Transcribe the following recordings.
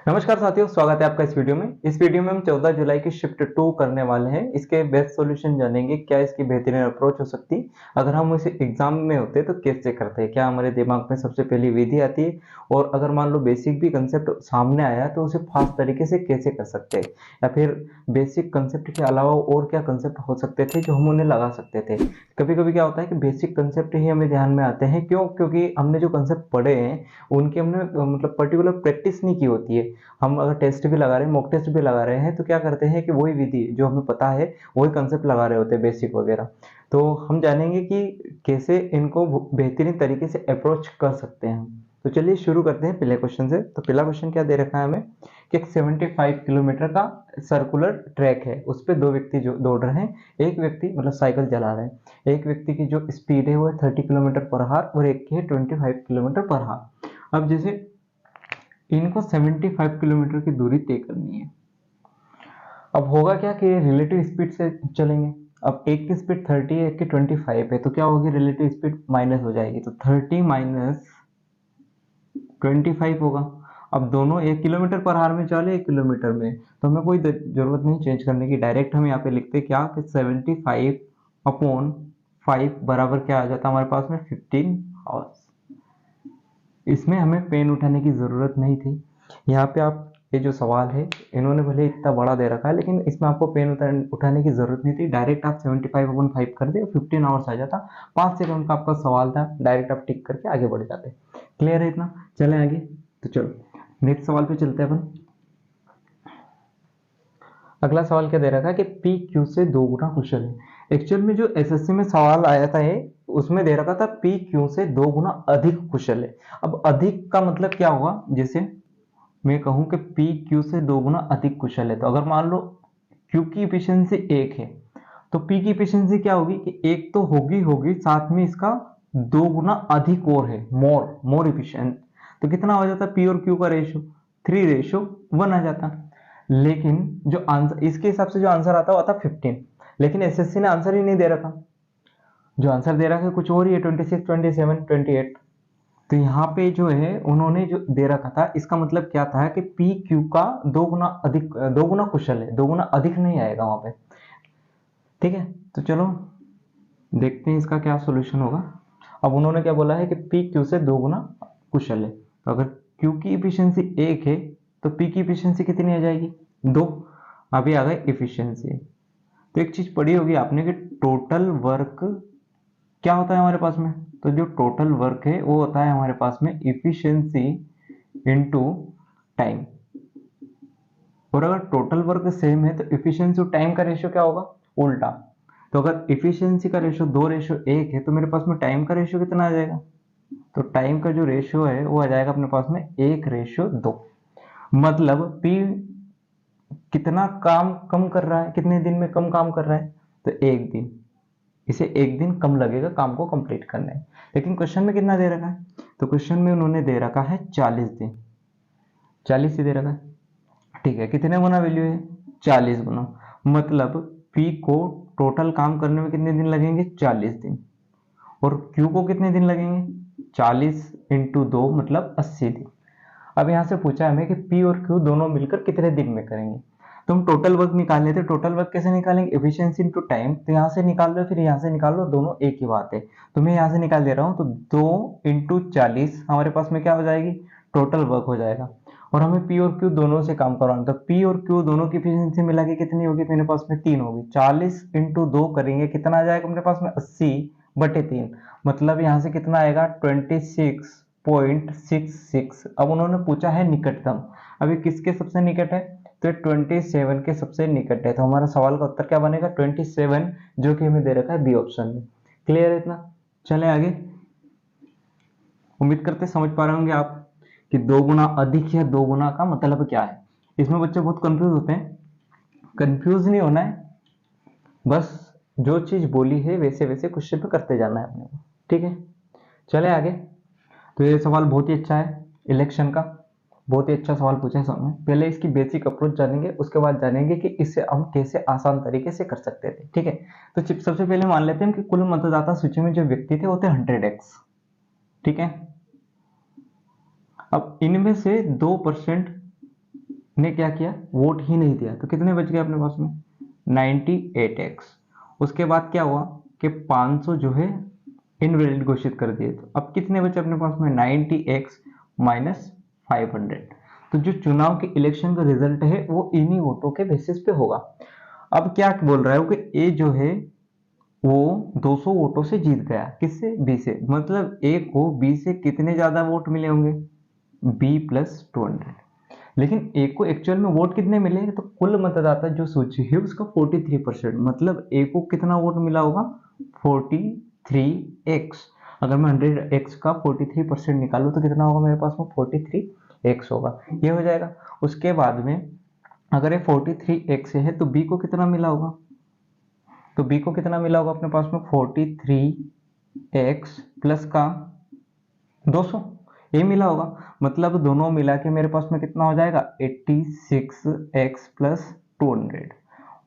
नमस्कार साथियों, स्वागत है आपका इस वीडियो में। इस वीडियो में हम 14 जुलाई की शिफ्ट 2 करने वाले हैं। इसके बेस्ट सॉल्यूशन जानेंगे, क्या इसकी बेहतरीन अप्रोच हो सकती, अगर हम इसे एग्जाम में होते तो कैसे करते हैं, क्या हमारे दिमाग में सबसे पहली विधि आती है, और अगर मान लो बेसिक भी कंसेप्ट सामने आया तो उसे फास्ट तरीके से कैसे कर सकते हैं, या फिर बेसिक कंसेप्ट के अलावा और क्या कंसेप्ट हो सकते थे जो हम उन्हें लगा सकते थे। कभी कभी क्या होता है कि बेसिक कंसेप्ट ही हमें ध्यान में आते हैं, क्यों? क्योंकि हमने जो कंसेप्ट पढ़े हैं उनकी हमने मतलब पर्टिकुलर प्रैक्टिस नहीं की होती है। हम अगर टेस्ट भी लगा रहे हैं, मॉक टेस्ट भी लगा रहे हैं, तो क्या करते हैं कि वही विधि जो हमें पता है वही कंसेप्ट लगा रहे होते हैं, बेसिक वगैरह। तो हम जानेंगे कि कैसे इनको बेहतरीन तरीके से अप्रोच कर सकते हैं। तो चलिए शुरू करते हैं पहले क्वेश्चन से। तो पहला क्वेश्चन क्या दे रखा है हमें कि एक 75 किलोमीटर का सर्कुलर ट्रैक है, उस पर दो व्यक्ति जो दौड़ रहे हैं। एक व्यक्ति मतलब साइकिल चला रहे हैं, एक व्यक्ति की जो स्पीड है वो है 30 किलोमीटर पर हार और एक की है 25 किलोमीटर पर हार। अब जैसे इनको 75 किलोमीटर की दूरी तय करनी है। अब होगा क्या कि रिलेटिव स्पीड से चलेंगे। अब एक की स्पीड 30 है, एक की 25 है, तो क्या होगी, रिलेटिव स्पीड माइनस हो जाएगी, तो 30 माइनस 25 होगा। अब दोनों 1 किलोमीटर पर आवर में चले, 1 किलोमीटर में, तो हमें कोई जरूरत नहीं चेंज करने की। डायरेक्ट हम यहाँ पे लिखते क्या कि 75 अपॉन 5 बराबर क्या आ जाता है हमारे पास में 15 आवर्स। इसमें हमें पेन उठाने की ज़रूरत नहीं थी। यहाँ पे आप ये जो सवाल है इन्होंने भले इतना बड़ा दे रखा है, लेकिन इसमें आपको पेन उठाने की ज़रूरत नहीं थी। डायरेक्ट आप 75/5 कर दे, 15 आवर्स आ जाता। 5 सेकंड का आपका सवाल था, डायरेक्ट आप टिक करके आगे बढ़ जाते। क्लियर है इतना? चलें आगे। तो चलो नेक्स्ट सवाल पे चलते हैं अपन। अगला सवाल क्या दे रखा है कि पी क्यू से 2 गुना कुशल है। एक्चुअल में जो एसएससी में सवाल आया था ये, उसमें दे रखा था पी क्यू से 2 गुना अधिक कुशल है। अब अधिक का मतलब क्या हुआ, जैसे मैं कहूं कि पी क्यू से 2 गुना अधिक कुशल है, तो अगर मान लो क्यू की इफिशियंसी 1 है, तो पी की इफिशियंसी क्या होगी कि 1 तो होगी होगी, साथ में इसका 2 गुना अधिक और है, मोर मोर इफिशियंट। तो कितना हो जाता पी और क्यू का रेशियो? 3:1 आ जाता। लेकिन जो आंसर इसके हिसाब से जो आंसर आता वो आता 15, लेकिन एसएससी ने आंसर ही नहीं दे रखा। जो आंसर दे रखा है कुछ और ही है, 26, 27, 28। तो यहाँ पे जो है उन्होंने जो दे रखा था, इसका मतलब क्या था कि पी क्यू का 2 गुना अधिक, 2 गुना कुशल है, 2 गुना अधिक नहीं आएगा वहां पे। ठीक है, तो चलो देखते हैं इसका क्या सोल्यूशन होगा। अब उन्होंने क्या बोला है कि पी क्यू से 2 गुना कुशल है, तो अगर क्यू की इफिशियंसी 1 है तो पी की इफिशियंसी कितनी आ जाएगी? 2। अभी आ गए इफिशियंसी। तो एक चीज पढ़ी होगी आपने कि टोटल वर्क क्या होता है हमारे पास में, तो जो टोटल वर्क है वो होता है हमारे पास में इफिशियंसी इनटू टाइम। और अगर टोटल वर्क सेम है तो इफिशियंसी और टाइम का रेशियो क्या होगा? उल्टा। तो अगर इफिशियंसी का रेशियो 2:1 है, तो मेरे पास में टाइम का रेशियो कितना आ जाएगा? तो टाइम का जो रेशियो है वो आ जाएगा अपने पास में 1:2। मतलब पी कितना काम कम कर रहा है, कितने दिन में कम काम कर रहा है? तो 1 दिन। इसे 1 दिन कम लगेगा काम को कंप्लीट करने में। लेकिन क्वेश्चन में कितना दे रखा है? तो क्वेश्चन में उन्होंने दे रखा है 40 दिन। 40 ही दे रखा है। ठीक है, कितने गुना वैल्यू है? 40 गुना। मतलब पी को टोटल काम करने में कितने दिन लगेंगे? 40 दिन। और क्यू को कितने दिन लगेंगे? 40 इंटू 2 मतलब 80 दिन। अब यहाँ से पूछा है हमें कि पी और क्यू दोनों मिलकर कितने दिन में करेंगे। तो हम टोटल वर्क निकाल लेते। टोटल वर्क कैसे निकालेंगे? Efficiency into time. तो यहाँ से निकाल लो, फिर यहाँ से निकाल लो, दोनों एक ही बात है। तो मैं यहाँ से निकाल दे रहा हूँ, तो 2 × 40 हमारे पास में क्या हो जाएगी? टोटल वर्क हो जाएगा। और हमें पी और क्यू दोनों से काम करवाना, तो पी और क्यू दोनों की एफिशिएंसी मिला के कितनी होगी? मेरे पास में 3 होगी। 40 इंटू 2 करेंगे, कितना आ जाएगा मेरे पास में? 80/3। मतलब यहाँ से कितना आएगा? 26.66। अब उन्होंने पूछा है निकटतम। अभी किसके सबसे निकट है? तो 27 के सबसे निकट है। तो हमारा सवाल का उत्तर क्या बनेगा? 27, जो कि हमें दे रखा है बी ऑप्शन में। क्लियर है इतना? चले आगे। उम्मीद करते समझ पा रहे होंगे आप कि 2 गुना अधिक या 2 गुना का मतलब क्या है। इसमें बच्चे बहुत कंफ्यूज होते हैं। कंफ्यूज नहीं होना है, बस जो चीज बोली है वैसे वैसे क्वेश्चन पे करते जाना है अपने को। ठीक है, चले आगे। तो ये सवाल बहुत ही अच्छा है, इलेक्शन का बहुत ही अच्छा सवाल पूछे सर ने। पहले इसकी बेसिक अप्रोच जानेंगे, उसके बाद जानेंगे कि इससे हम कैसे आसान तरीके से कर सकते थे। ठीक है, तो सबसे पहले मान लेते हैं कि कुल मतदाता सूची में जो व्यक्ति थे वो थे 100x। ठीक है, अब इनमें से 2% ने क्या किया, वोट ही नहीं दिया, तो कितने बच गए अपने पास में 98x। उसके बाद क्या हुआ कि 500 जो है इनवैलिड घोषित कर दिए, तो अब कितने बचे अपने पास में 90x माइनस 500। तो जो चुनाव के इलेक्शन का रिजल्ट है वो इन्हीं वोटों के बेसिस पे होगा। अब क्या बोल रहा है वो कि ए जो है वो 200 वोटों से जीत गया, किससे, बी से, मतलब ए को बी से कितने ज्यादा वोट मिले होंगे, बी प्लस 200। लेकिन ए को एक्चुअल में वोट कितने मिले, तो कुल मतदाता जो सूची है उसका 43%, मतलब ए को कितना वोट मिला होगा 43x। अगर मैं 100x का 43% निकालूं तो कितना होगा मेरे पास में 43x होगा, ये हो जाएगा। उसके बाद में अगर ये 43x है तो बी को कितना मिला होगा, तो बी को कितना मिला होगा अपने पास में 43x प्लस का 200, ये मिला होगा। मतलब दोनों मिला के मेरे पास में कितना हो जाएगा 86x प्लस 200।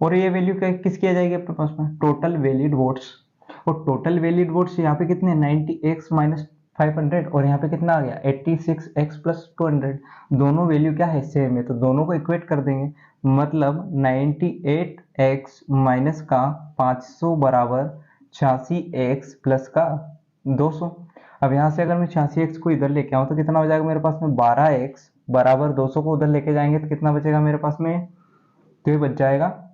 और ये वैल्यू क्या किसकी आ जाएगी अपने पास में, टोटल वैलिड वोट्स। और टोटल वैलिड वोट्स यहाँ पे कितने 90x माइनस 500, और यहाँ पे कितना आ गया 86x प्लस 200। दोनों वैल्यू क्या है, सेम है, तो दोनों को इक्वेट कर देंगे। मतलब 98x माइनस का 500 बराबर 86x प्लस का 200। अब यहाँ से अगर मैं 86x को इधर लेके आऊँ तो कितना हो जाएगा मेरे पास में 12x बराबर 200 को उधर लेके जाएंगे तो कितना बचेगा मेरे पास में, तो ये बच जाएगा,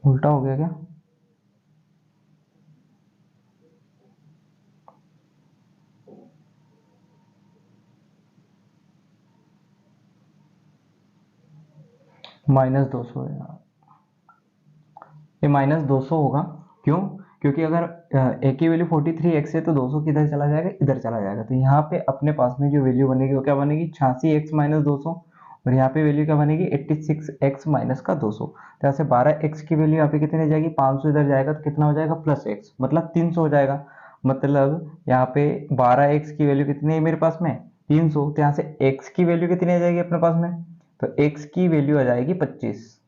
उल्टा हो गया क्या, -200 है यार, ये -200 होगा। क्यों, क्योंकि अगर ए की वैल्यू 43x है तो 200 किधर चला जाएगा, इधर चला जाएगा, तो यहाँ पे अपने पास में जो वैल्यू बनेगी वो क्या बनेगी 86x माइनस 200, और यहाँ पे वैल्यू क्या बनेगी 86x माइनस का 200। तो यहाँ से 12x की वैल्यू यहाँ पे कितनी जाएगी 500 इधर जाएगा तो कितना हो जाएगा प्लस x, मतलब 300 हो जाएगा। मतलब यहाँ पे 12x की वैल्यू कितनी है मेरे पास में 300, तो यहाँ से x की वैल्यू कितनी आ जाएगी अपने पास में, तो x की वैल्यू आ जाएगी 25।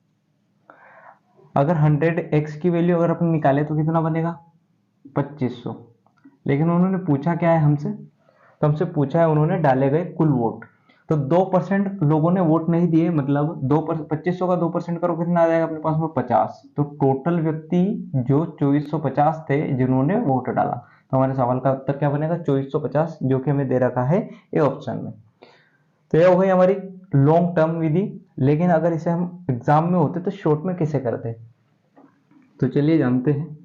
अगर 100x की वैल्यू अगर अपन निकाले तो कितना बनेगा 2500। लेकिन उन्होंने पूछा क्या है हमसे, तो हमसे पूछा है उन्होंने डाले गए कुल वोट, तो 2% लोगों ने वोट नहीं दिए, मतलब 2500 का 2% करो कितना आ जाएगा अपने पास में 50। तो टोटल व्यक्ति जो 2450 थे जिन्होंने वोट डाला, तो हमारे सवाल का उत्तर क्या बनेगा 2450, जो कि हमें दे रखा है ए ऑप्शन में। तो यह हो गई हमारी लॉन्ग टर्म विधि। लेकिन अगर इसे हम एग्जाम में होते तो शॉर्ट में कैसे करते, तो चलिए जानते हैं,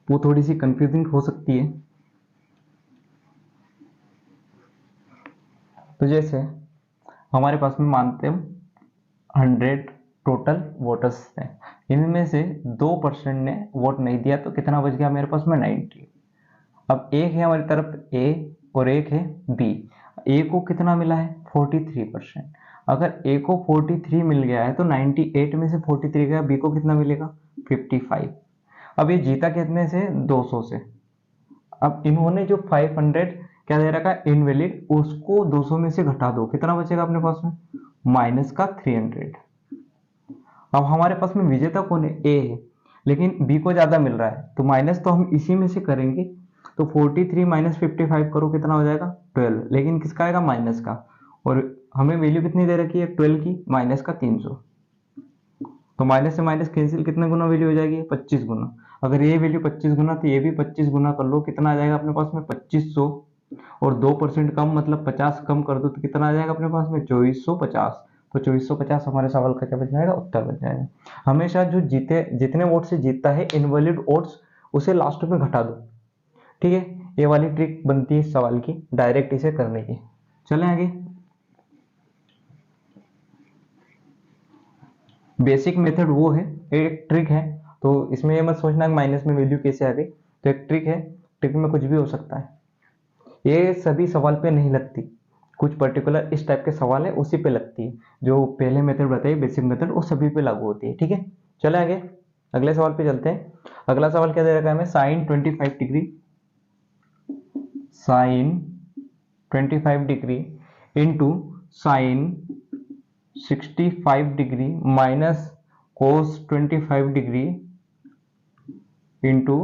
वो थोड़ी सी कंफ्यूजिंग हो सकती है। तो जैसे हमारे पास में मानते हम 100 टोटल वोटर्स थे, इनमें से 2% ने वोट नहीं दिया, तो कितना बच गया मेरे पास में 90। अब एक है हमारी तरफ ए और एक है बी। ए को कितना मिला है 43%। अगर ए को 43 मिल गया है तो 98 में से 43 गया, बी को कितना मिलेगा 55। अब ये जीता कितने से 200 से। अब इन्होंने जो 500 क्या दे रखा है इनवैलिड, उसको 200 में से घटा दो, कितना बचेगा अपने पास में माइनस का 300। अब हमारे पास में विजेता कौन है ए है, लेकिन बी को ज्यादा मिल रहा है, तो माइनस तो हम इसी में से करेंगे। तो 43 माइनस 55 करो कितना हो जाएगा 12, लेकिन किसका आएगा माइनस का, और हमें वैल्यू कितनी दे रखी है 12 की, माइनस का 300। तो माइनस से माइनस कैंसिल, कितने गुना वैल्यू हो जाएगी 25 गुना। अगर ये वैल्यू 25 गुना तो ये भी 25 गुना कर लो, कितना आ जाएगा अपने पास में 2500, और 2% कम मतलब 50 कम कर दो तो कितना आ जाएगा अपने पास में 2450। तो 2450 हमारे सवाल का क्या बन जाएगा उत्तर बन जाएगा। हमेशा जो जीते जितने वोट से जीतता है इनवैलिड वोट्स उसे लास्ट में घटा दो, ठीक है। ये वाली ट्रिक बनती है इस सवाल की, डायरेक्ट इसे करने की। चलें आगे। बेसिक मेथड वो है, एक ट्रिक है, तो इसमें ये मत सोचना कि माइनस में वैल्यू कैसे आ गई, तो एक ट्रिक है, ट्रिक में कुछ भी हो सकता है। ये सभी सवाल पे नहीं लगती, कुछ पर्टिकुलर इस टाइप के सवाल है उसी पे लगती है। जो पहले मेथड बताइए बेसिक मेथड वो सभी पे लागू होती है, ठीक है। चले आगे अगले सवाल पे चलते हैं। अगला सवाल क्या दे रखा है हमें, sine 25 degree, sine 25 degree into sine 65 degree minus cos 25 degree into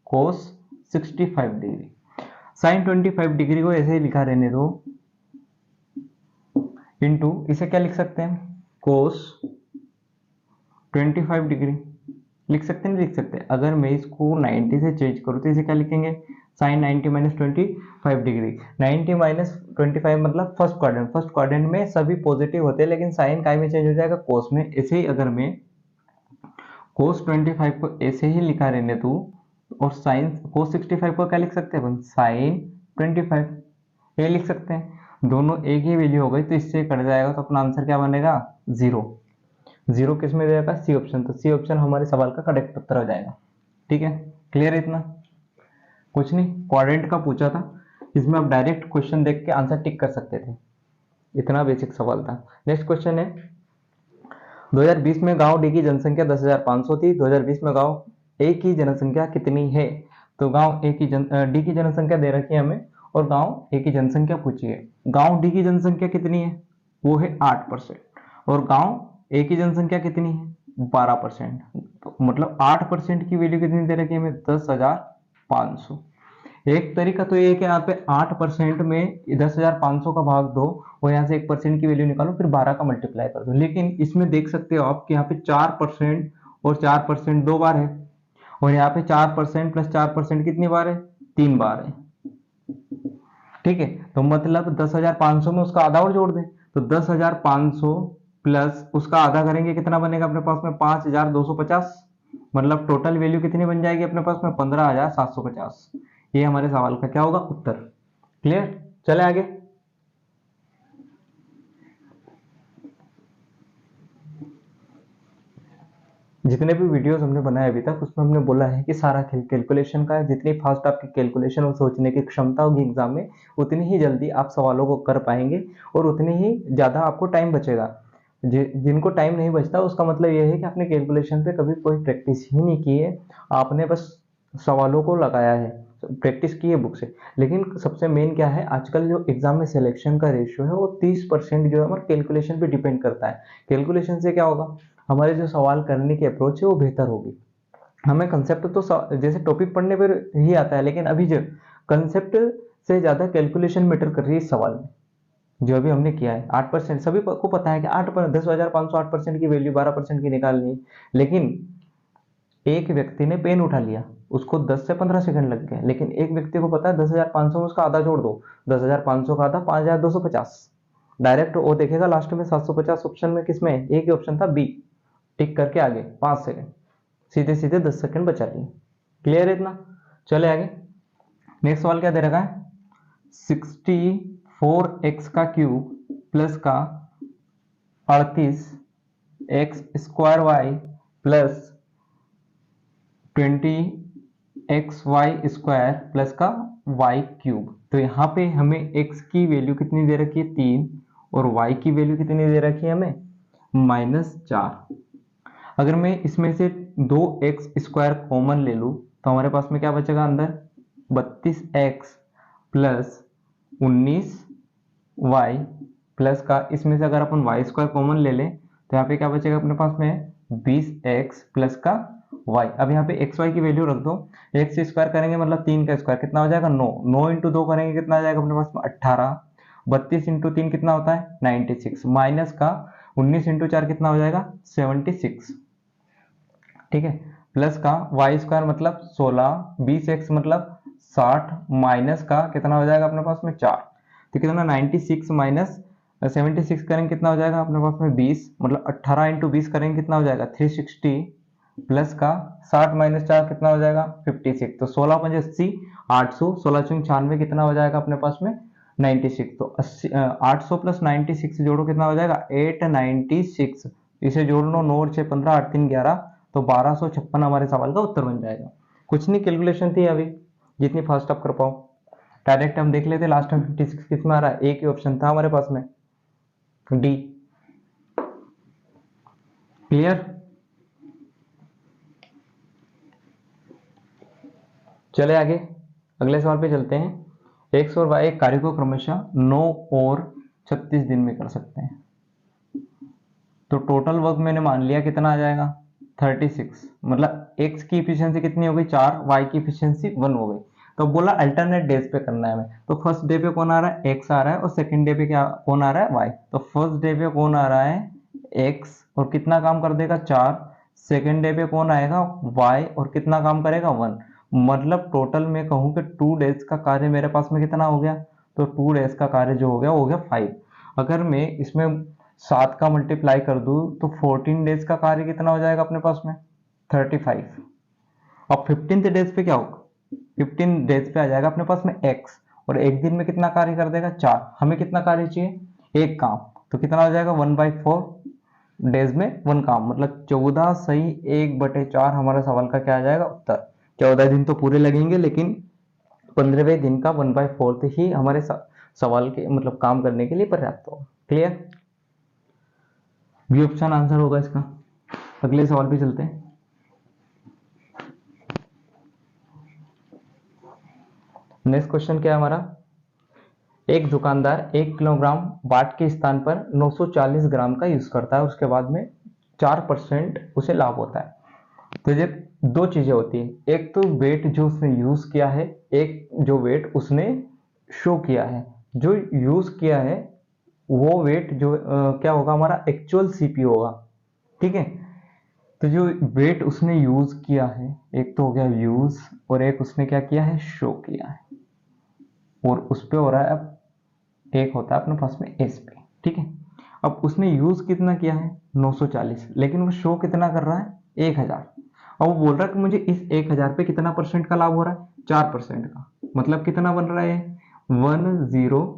cos 65 degree. Sine 25 degree को ऐसे ही लिखा रहने दो, इंटू इसे क्या लिख सकते हैं, कोस 25 डिग्री लिख सकते हैं, नहीं लिख सकते। अगर मैं इसको 90 से चेंज करूँ तो इसे क्या लिखेंगे, साइन 90 माइनस 25 डिग्री। 90 माइनस 25 मतलब फर्स्ट क्वाड्रेंट, फर्स्ट क्वाड्रेंट में सभी पॉजिटिव होते हैं, लेकिन साइन काय में चेंज हो जाएगा, कोस में। ऐसे ही अगर मैं कोस 25 को ऐसे ही लिखा रहने दूं और साइन कोस 65 को क्या लिख सकते हैं अपन, साइन 25 ये लिख सकते हैं। दोनों एक ही वैल्यू हो गई तो इससे कट जाएगा, तो अपना आंसर क्या बनेगा, जीरो। जीरो किस में जाएगा, सी ऑप्शन। तो सी ऑप्शन हमारे सवाल का करेक्ट उत्तर हो जाएगा। ठीक है, क्लियर है इतना। कुछ नहीं, क्वाड्रेंट का पूछा था, इसमें आप डायरेक्ट क्वेश्चन देख के आंसर टिक कर सकते थे, इतना बेसिक सवाल था। नेक्स्ट क्वेश्चन है, 2020 में गांव डी की जनसंख्या 10,500 थी, 2020 में गांव ए की जनसंख्या कितनी है। तो गांव ए की डी की जनसंख्या दे रखी है हमें और गांव ए की जनसंख्या पूछी है। गांव डी की जनसंख्या कितनी है, वो है 8%, और गांव ए की जनसंख्या कितनी है, 12%। तो मतलब 8% की वैल्यू कितनी दे रखी है हमें, 10,500। एक तरीका तो ये है कि यहाँ पे 8% में 10,500 का भाग दो और यहाँ से 1% की वैल्यू निकालो, फिर 12 का मल्टीप्लाई कर दो। लेकिन इसमें देख सकते हो आप कि यहाँ पे 4% और 4% दो बार है, और यहाँ पे 4% प्लस 4% कितनी बार है, 3 बार है। ठीक है, तो मतलब 10,500 में उसका आधा और जोड़ दें, तो 10,500 प्लस उसका आधा करेंगे, कितना बनेगा अपने पास में, 5,250। मतलब टोटल वैल्यू कितनी बन जाएगी अपने पास में, 15,750। ये हमारे सवाल का क्या होगा, उत्तर। क्लियर, चले आगे। जितने भी वीडियोस हमने बनाए अभी तक, उसमें हमने बोला है कि सारा खेल कैलकुलेशन का है। जितनी फास्ट आपकी कैलकुलेशन और सोचने की क्षमता होगी एग्जाम में, उतनी ही जल्दी आप सवालों को कर पाएंगे और उतनी ही ज़्यादा आपको टाइम बचेगा। जिनको टाइम नहीं बचता उसका मतलब यह है कि आपने कैलकुलेशन पे कभी कोई प्रैक्टिस ही नहीं की है, आपने बस सवालों को लगाया है, प्रैक्टिस की है बुक से। लेकिन सबसे मेन क्या है, आजकल जो एग्जाम में सिलेक्शन का रेशियो है वो 30% जो है हमारे कैलकुलेशन पे डिपेंड करता है। कैलकुलेशन से क्या होगा, हमारे जो सवाल करने की अप्रोच है वो बेहतर होगी। हमें कंसेप्ट तो जैसे टॉपिक पढ़ने पर ही आता है, लेकिन अभी जो कंसेप्ट से ज़्यादा कैलकुलेशन मैटर कर रही है इस सवाल में। जो अभी हमने किया है 8%, सभी को पता है कि 10,500 8% की वैल्यू 12% की निकालनी है। लेकिन एक व्यक्ति ने पेन उठा लिया, उसको 10 से 15 सेकंड लग गए, लेकिन एक व्यक्ति को पता है 10,500 में उसका आधा जोड़ दो, 10,500 का आधा 5,250। डायरेक्ट वो देखेगा लास्ट में 750 ऑप्शन में किसमें, एक ही ऑप्शन था बी, टिक करके आगे 5 सेकंड, सीधे सीधे 10 सेकंड बचा लिए। क्लियर है इतना, चले आगे। नेक्स्ट सवाल क्या दे रखा है, 64x का क्यूब प्लस का 38x square Y plus 20xy square plus का y क्यूब। तो यहाँ पे हमें x की वैल्यू कितनी दे रखी है, 3, और y की वैल्यू कितनी दे रखी है हमें, -4। अगर मैं इसमें से 2x स्क्वायर कॉमन ले लूँ तो हमारे पास में क्या बचेगा अंदर, 32x प्लस 19y प्लस का, इसमें से अगर अपन y स्क्वायर कॉमन ले लें तो यहाँ पे क्या बचेगा अपने पास में, 20x प्लस का y। अब यहाँ पे xy की वैल्यू रख दो, x स्क्वायर करेंगे मतलब 3 का स्क्वायर कितना हो जाएगा, 9, 9 इंटू 2 करेंगे कितना आ जाएगा अपने पास में, 18, 32 इंटू 3 कितना होता है, 96, माइनस का 19 इंटू 4 कितना हो जाएगा, 76। ठीक है, प्लस का y स्क्वायर मतलब 16, 20x मतलब 60, माइनस का कितना हो जाएगा अपने पास में 4, तो कितना 96 माइनस 76 करेंगे कितना हो जाएगा अपने पास में 20, मतलब 18 इंटू 20 करेंगे कितना हो जाएगा 360, प्लस का 60 माइनस 4 कितना हो जाएगा 56। तो 16 5 80, 800, 16 चुंग 96 कितना हो जाएगा अपने पास में 96। तो 800 प्लस 96 जोड़ो कितना हो जाएगा 896, इसे जोड़ लो 9 और 6 15, 8 3 11, तो 1256 हमारे सवाल का उत्तर बन जाएगा। कुछ नहीं कैलकुलेशन थी अभी, जितनी फास्ट आप कर पाओ। डायरेक्ट हम देख लेते लास्ट में 56 किस में आ रहा है, एक ही ऑप्शन था हमारे पास में, डी। क्लियर, चले आगे अगले सवाल पे चलते हैं। एक्स और वाई एक कार्य को क्रमशः 9 और 36 दिन में कर सकते हैं। तो टोटल वर्क मैंने मान लिया कितना आ जाएगा 36, मतलब एक्स की इफिशियंसी कितनी हो गई 4, वाई की इफिशियंसी 1 हो गई। तो बोला अल्टरनेट डेज पे करना है हमें। तो फर्स्ट डे पे कौन आ रहा है, एक्स आ रहा है, और सेकंड डे पे क्या कौन आ रहा है, वाई। तो फर्स्ट डे पे कौन आ रहा है, एक्स, और कितना काम कर देगा, 4। सेकंड डे पे कौन आएगा, वाई, और कितना काम करेगा, 1। मतलब टोटल मैं कहूँ कि 2 डेज का कार्य मेरे पास में कितना हो गया, तो 2 डेज का कार्य जो हो गया वो हो गया 5। अगर मैं इसमें 7 का मल्टीप्लाई कर दूं तो 14 डेज का कार्य कितना हो जाएगा अपने पास में, 35। अब 15th डेज पे क्या होगा, 15 डेज पे आ जाएगा अपने पास में एक्स, और एक दिन में कितना कार्य कर देगा, 4। हमें कितना कार्य चाहिए, एक काम। तो कितना हो जाएगा, 1/4 डेज में 1 काम, मतलब 14 सही 1/4 हमारे सवाल का क्या आ जाएगा, उत्तर। 14 दिन तो पूरे लगेंगे, लेकिन 15वें दिन का 1/4 ही हमारे सवाल के मतलब काम करने के लिए पर्याप्त होगा। क्लियर, बी ऑप्शन आंसर होगा इसका। अगले सवाल पे चलते हैं। नेक्स्ट क्वेश्चन क्या है हमारा, एक दुकानदार 1 किलोग्राम बाट के स्थान पर 940 ग्राम का यूज करता है, उसके बाद में 4% उसे लाभ होता है। तो ये दो चीजें होती है, एक तो वेट जो उसने यूज किया है, एक जो वेट उसने शो किया है। जो यूज किया है वो वेट जो क्या होगा, हमारा एक्चुअल सीपी होगा, ठीक है। तो जो वेट उसने यूज किया है, एक तो हो गया यूज, और एक उसने क्या किया है, शो किया है, और उस पे हो रहा है अब एक होता है अपने पास में एस पे, ठीक है। अब उसने यूज कितना किया है, 940, लेकिन वो शो कितना कर रहा है, 1000। और वो बोल रहा है कि मुझे इस 1000 पे कितना परसेंट का लाभ हो रहा है, 4% का। मतलब कितना बन रहा है, 1040,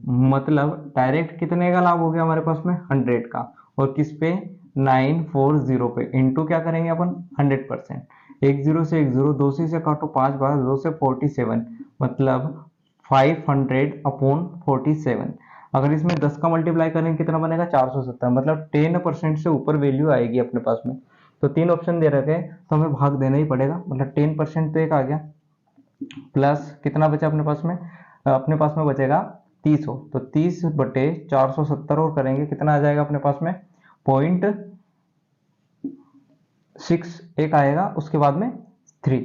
मतलब डायरेक्ट कितने का लाभ हो गया हमारे पास में, 100 का। और किस पे, 940 पे, इंटू क्या करेंगे अपन, 100%। एक जीरो से एक जीरो, दो से काटो, 5 बार 2 से 47, मतलब 500/47। अगर इसमें 10 का मल्टीप्लाई करेंगे कितना बनेगा, 470, मतलब 10% से ऊपर वैल्यू आएगी अपने पास में। तो 3 ऑप्शन दे रखे हैं, तो हमें भाग देना ही पड़ेगा, मतलब 10% तो एक आ गया, प्लस कितना बचा अपने पास में, अपने पास में बचेगा 30 हो, तो 30/470 और करेंगे कितना आ जाएगा अपने पास में, 0.6 एक आएगा, उसके बाद में 3,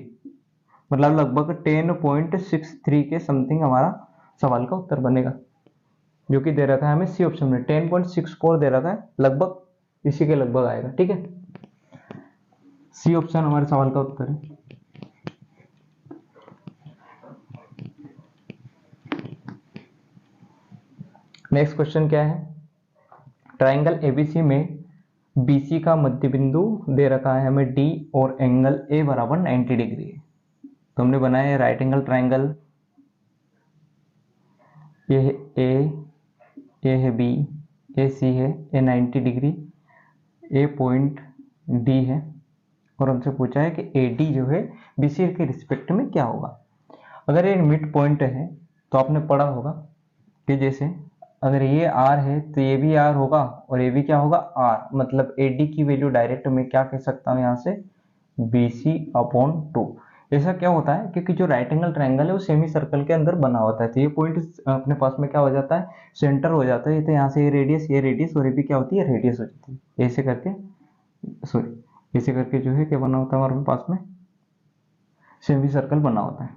मतलब लगभग 10.63 के समथिंग हमारा सवाल का उत्तर बनेगा, जो कि दे रखा है हमें सी ऑप्शन में। 10.64 दे रखा है, लगभग इसी के लगभग आएगा, ठीक है। सी ऑप्शन हमारे सवाल का उत्तर है। नेक्स्ट क्वेश्चन क्या है, ट्राइंगल एबीसी में बीसी का मध्य बिंदु दे रखा है हमें डी, और एंगल ए बराबर 90 डिग्री है। तो हमने बनाया है राइट एंगल ट्राइंगल, ये है ए, ये है बी, ए सी है, ए 90 डिग्री, ए पॉइंट डी है, और हमसे पूछा है कि ए डी जो है बीसी के रिस्पेक्ट में क्या होगा। अगर ये मिड पॉइंट है तो आपने पढ़ा होगा कि जैसे अगर ये आर है तो ये भी आर होगा, और ये भी क्या होगा, आर, मतलब ए डी की वैल्यू डायरेक्ट मैं क्या कह सकता हूँ यहाँ से, BC/2। ऐसा क्या होता है, क्योंकि जो राइट एंगल ट्राइंगल है वो सेमी सर्कल के अंदर बना होता है, तो ये पॉइंट अपने पास में क्या हो जाता है, सेंटर हो जाता है। तो यहाँ से ये रेडियस और ये भी क्या होती है, रेडियस हो जाती है। ऐसे करके, सॉरी, ऐसे करके जो है क्या बना होता है हमारे पास में, सेमी सर्कल बना होता है।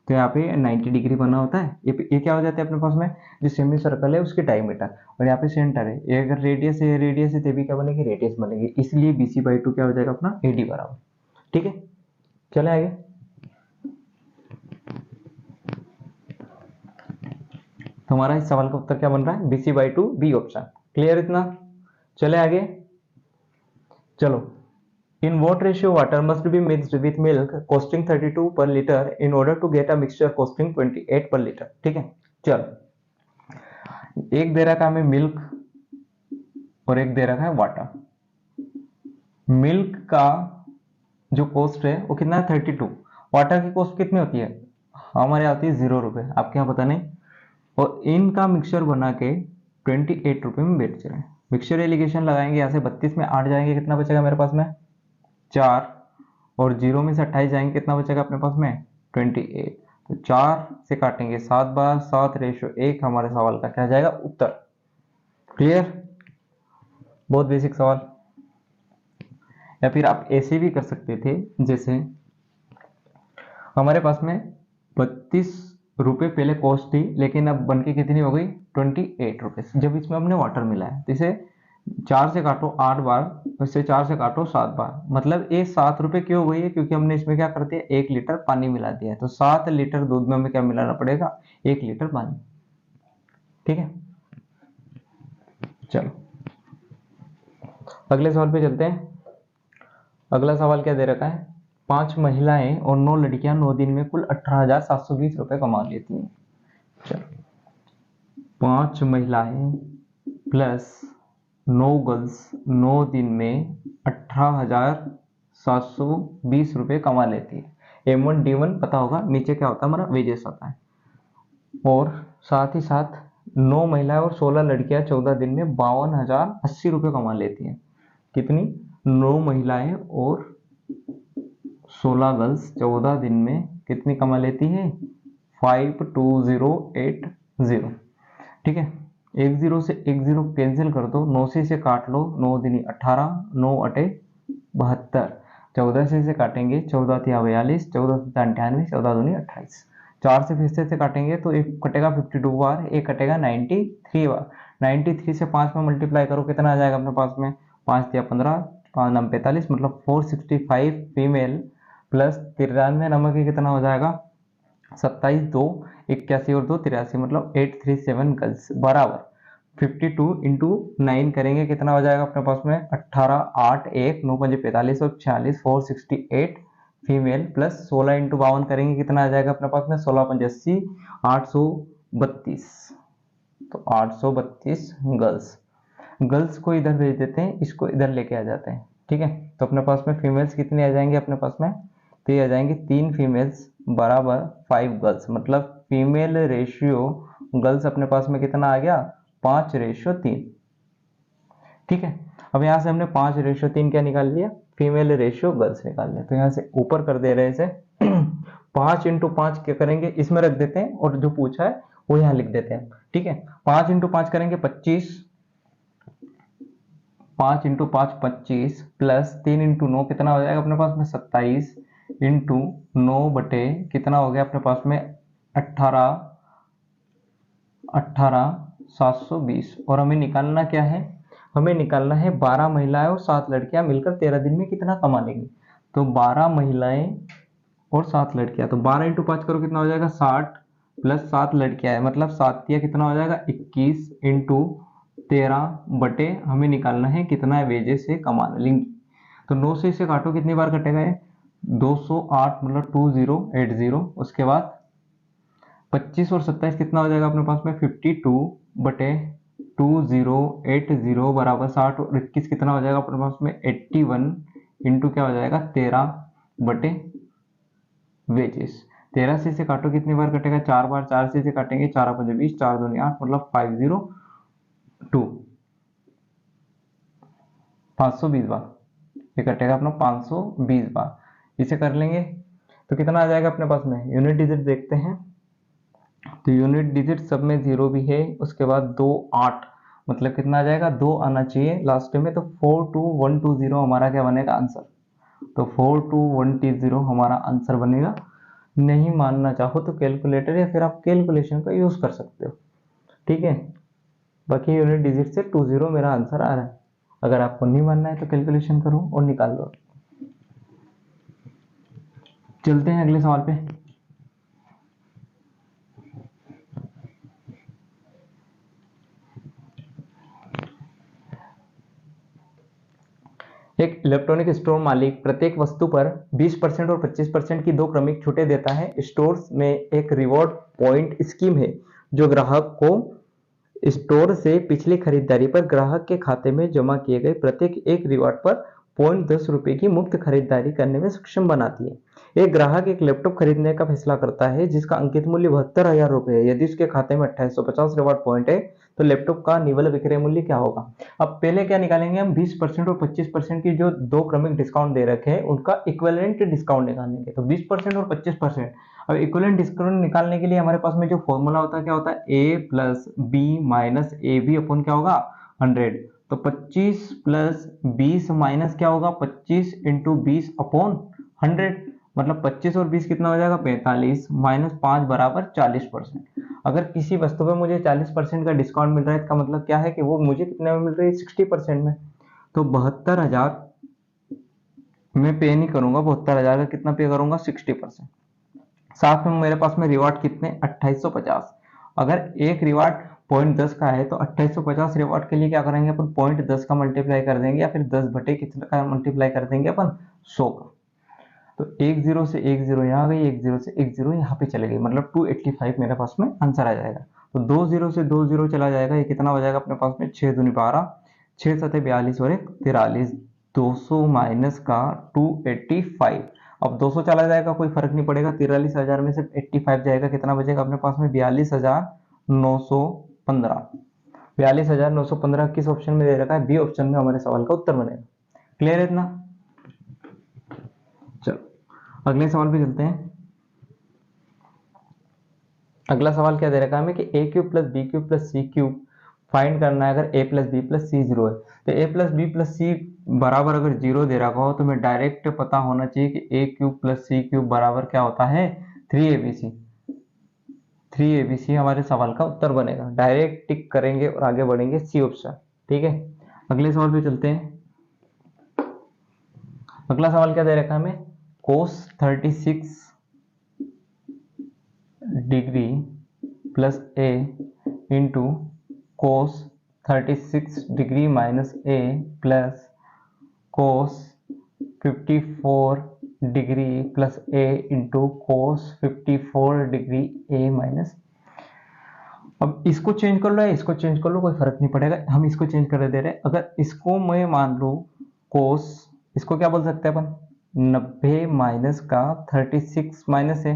तो यहाँ पे 90 डिग्री बना होता है, ये क्या हो जाता है अपने पास में, जो सेमी सर्कल है उसके डायमीटर, और यहाँ पे सेंटर है, ये अगर रेडियस है तो भी क्या बनेगी, रेडियस बनेगी, इसलिए BC/2 क्या हो जाएगा अपना, AD बराबर, ठीक है। चले आगे, तो हमारा इस सवाल का उत्तर क्या बन रहा है, BC/2, बी ऑप्शन। क्लियर इतना, चले आगे, चलो। In what ratio water must be mixed with milk costing 32 per liter in order to get a mixture costing 28 per liter, ठीक है। चलो, एक दे रखा है हमें मिल्क और एक दे रखा है वाटर। मिल्क का जो कॉस्ट है वो कितना है, 32। वाटर की कॉस्ट कितनी होती है, हमारे आती है 0 रुपए, आपके यहाँ पता नहीं। और इनका मिक्सचर बना के 28 रुपए में बेच रहे हैं। मिक्सचर एलिगेशन लगाएंगे, यहाँ से 32 में 8 जाएंगे, कितना बचेगा मेरे पास में, 4, और 0 में से 28 जाएंगे, कितना बचेगा अपने पास में, 28। तो 4 से काटेंगे 7 बार, 7:1 हमारे सवाल का क्या जाएगा, उत्तर। क्लियर, बहुत बेसिक सवाल। या फिर आप ऐसे भी कर सकते थे, जैसे हमारे पास में 32 रुपये पहले कॉस्ट थी, लेकिन अब बन के कितनी हो गई 28 रुपीज, जब इसमें हमने वाटर मिला है। तो इसे 4 से काटो 8 बार, इससे 4 से काटो 7 बार, मतलब ये 7 रुपये क्यों हो गई है, क्योंकि हमने इसमें क्या कर दिया 1 लीटर पानी मिला दिया है। तो 7 लीटर दूध में हमें क्या मिलाना पड़ेगा 1 लीटर पानी। ठीक है, चलो अगले सवाल पे चलते हैं। अगला सवाल क्या दे रखा है, 5 महिलाएं और 9 लड़कियां 9 दिन में कुल 18,720 रुपए कमा लेती हैं। चलो 5 महिलाएं प्लस 9 गर्ल्स 9 दिन में 18,720 रुपए कमा लेती है। M1 D1 पता होगा, नीचे क्या होता है हमारा वेजेस आता है। और साथ ही साथ 9 महिलाएं और 16 लड़कियां 14 दिन में 52,080 रुपए कमा लेती हैं। कितनी, 9 महिलाएं और 16 गर्ल्स 14 दिन में कितनी कमा लेती है 52080। ठीक है, 10 से 10 कैंसिल कर दो, 9 से काट लो, 9 दिनी 18, 9 अटे 72, 14 से काटेंगे 14 तिया 42, 14 से 98, 14 दूनी 28, 4 से फिर से काटेंगे तो एक कटेगा 52 बार, एक कटेगा 93 बार। 93 से 5 में मल्टीप्लाई करो, कितना आ जाएगा अपने पास में 5 तिया 15, 5 नाम 45, मतलब 465 फीमेल प्लस 93 नंबर की कितना हो जाएगा 27, 2 81 और 2 83, मतलब 837 गर्ल्स बराबर 52 इंटू 9 करेंगे, कितना हो जाएगा अपने पास में 18, 8, 1, 9 5 45 और 46, 468 फीमेल प्लस 16 इंटू 52 करेंगे, कितना आ जाएगा अपने पास में 16 85, 832। तो 832 गर्ल्स, गर्ल्स को इधर भेज देते हैं, इसको इधर लेके आ जाते हैं। ठीक है, तो अपने पास में फीमेल्स कितनी आ जाएंगे अपने पास में, तो ये आ जाएंगे 3 फीमेल्स बराबर 5 गर्ल्स, मतलब फीमेल रेशियो गर्ल्स अपने पास में कितना आ गया 5:3। ठीक है, अब यहाँ से हमने 5:3 क्या निकाल लिया, फीमेल रेशियो गर्ल्स निकाल लिया। तो यहाँ से ऊपर कर दे रहे हैं इसे 5 इंटू 5 क्या करेंगे इसमें रख देते हैं, और जो पूछा है वो यहाँ लिख देते हैं। ठीक है, 5 इंटू 5 करेंगे 25, 5 इंटू 5 25 प्लस 3 इंटू 9 कितना हो जाएगा अपने पास में 27 इंटू 9 बटे कितना हो गया अपने पास में 18,720। और हमें निकालना क्या है, हमें निकालना है 12 महिलाएं और 7 लड़कियां मिलकर 13 दिन में कितना कमा लेंगी। तो 12 महिलाएं और 7 लड़कियां, तो 12 इंटू 5 करो कितना हो जाएगा 60 प्लस 7 लड़कियां है, मतलब 7 तिया कितना हो जाएगा 21 इंटू 13 बटे हमें निकालना है कितना वेजेस से कमा लेंगी। तो 9 से इसे काटो, कितनी बार कटेगा ये 208, मतलब 2080। उसके बाद 25 और 27 कितना हो जाएगा अपने पास में 52 बटे 2080 बराबर 60, और 21 कितना हो जाएगा अपने पास में 81 इंटू क्या हो जाएगा 13 बटे वेजेस। 13 से इसे काटो, कितनी बार कटेगा 4 बार, 4 से इसे काटेंगे 4 5 20, 4 2 8, मतलब 502, 520 बार ये कटेगा अपना 520 बार। इसे कर लेंगे तो कितना आ जाएगा अपने पास में, यूनिट डिजिट देखते हैं। तो यूनिट डिजिट सब में 0 भी है, उसके बाद 2 8, मतलब कितना आ जाएगा 2 आना चाहिए लास्ट में। तो 42120 हमारा क्या बनेगा आंसर, तो 42120 हमारा आंसर बनेगा। नहीं मानना चाहो तो कैलकुलेटर या फिर आप कैलकुलेशन का यूज कर सकते हो। ठीक है, बाकी यूनिट डिजिट से 20 मेरा आंसर आ रहा है। अगर आपको नहीं मानना है तो कैलकुलेशन करो और निकाल लो। चलते हैं अगले सवाल पे। एक इलेक्ट्रॉनिक स्टोर मालिक प्रत्येक वस्तु पर 20% और 25% की 2 क्रमिक छूटें देता है। स्टोर में एक रिवॉर्ड पॉइंट स्कीम है जो ग्राहक को स्टोर से पिछली खरीदारी पर ग्राहक के खाते में जमा किए गए प्रत्येक एक रिवॉर्ड पर ₹10 की मुफ्त खरीदारी करने में सक्षम बनाती है। एक ग्राहक एक लैपटॉप खरीदने का फैसला करता है जिसका अंकित मूल्य ₹72,000 है। यदि उसके खाते में 2850 रिवॉर्ड पॉइंट है तो लैपटॉप का निवल विक्रय मूल्य क्या होगा। अब पहले क्या निकालेंगे हम, 20% और 25% की जो 2 क्रमिक डिस्काउंट दे रखे हैं उनका इक्विवेलेंट डिस्काउंट निकालेंगे। तो 20% और 25%। अब इक्विवेलेंट डिस्काउंट निकालने के लिए हमारे पास में जो फॉर्मूला होता है क्या होता है, a plus B minus A B अपन क्या होगा 100। तो 25 प्लस 20 माइनस क्या होगा 25 इंटू 20 अपॉन 100, मतलब 25 और 20 कितना हो जाएगा 45, -5 बराबर 40%। अगर किसी वस्तु पे मुझे 40% का डिस्काउंट मिल रहा है, इसका मतलब क्या है कि वो मुझे कितने में मिल रही है 60% में। तो 72,000 मैं पे नहीं करूंगा, 72,000 का कितना पे करूंगा 60%। साथ में मेरे पास में रिवार्ड कितने 2850। अगर एक रिवार्ड 0.10 का है तो 2850 रिवार्ड के लिए क्या करेंगे अपन 0.10 का मल्टीप्लाई कर देंगे, या फिर 10 बटे कितना का मल्टीप्लाई कर देंगे अपन 100 का। तो एक जीरो से एक जीरो यहाँ गई, एक जीरो से एक जीरो यहाँ पे चले गई, मतलब 285 मेरे पास में आंसर आ जाएगा। तो दो जीरो से दो जीरो चला जाएगा, ये कितना हो जाएगा अपने पास में 6 दूनी 12, 6 सते 42 और 1 43, 200 माइनस का 285। अब 200 चला जाएगा कोई फर्क नहीं पड़ेगा, 43,000 में से 85 जाएगा, कितना बचेगा अपने पास में 42,915। 42,915 किस ऑप्शन में दे रखा है, बी ऑप्शन में हमारे सवाल का उत्तर बनेगा। क्लियर है इतना? चलो अगले सवाल पे चलते हैं। अगला सवाल क्या दे रखा है हमें कि A cube plus B cube plus C cube find करना है अगर A plus B plus C zero है। तो A plus B plus C बराबर अगर जीरो दे रखा हो तो मैं डायरेक्ट पता होना चाहिए कि A cube plus C cube बराबर क्या होता है 3abc। 3abc हमारे सवाल का उत्तर बनेगा, डायरेक्ट टिक करेंगे और आगे बढ़ेंगे सी ऑप्शन। ठीक है, अगले सवाल पे चलते हैं। अगला सवाल क्या दे रखा है हमें, cos 36 डिग्री प्लस ए इंटू कोस 36 डिग्री माइनस ए प्लस कोस 54 डिग्री प्लस ए इंटू कोस 54 डिग्री ए माइनस। अब इसको चेंज कर लो या इसको चेंज कर लो, कोई फर्क नहीं पड़ेगा, हम इसको चेंज कर दे रहे हैं। अगर इसको मैं मान लूँ कोस, इसको क्या बोल सकते हैं अपन 90 माइनस का 36 माइनस है,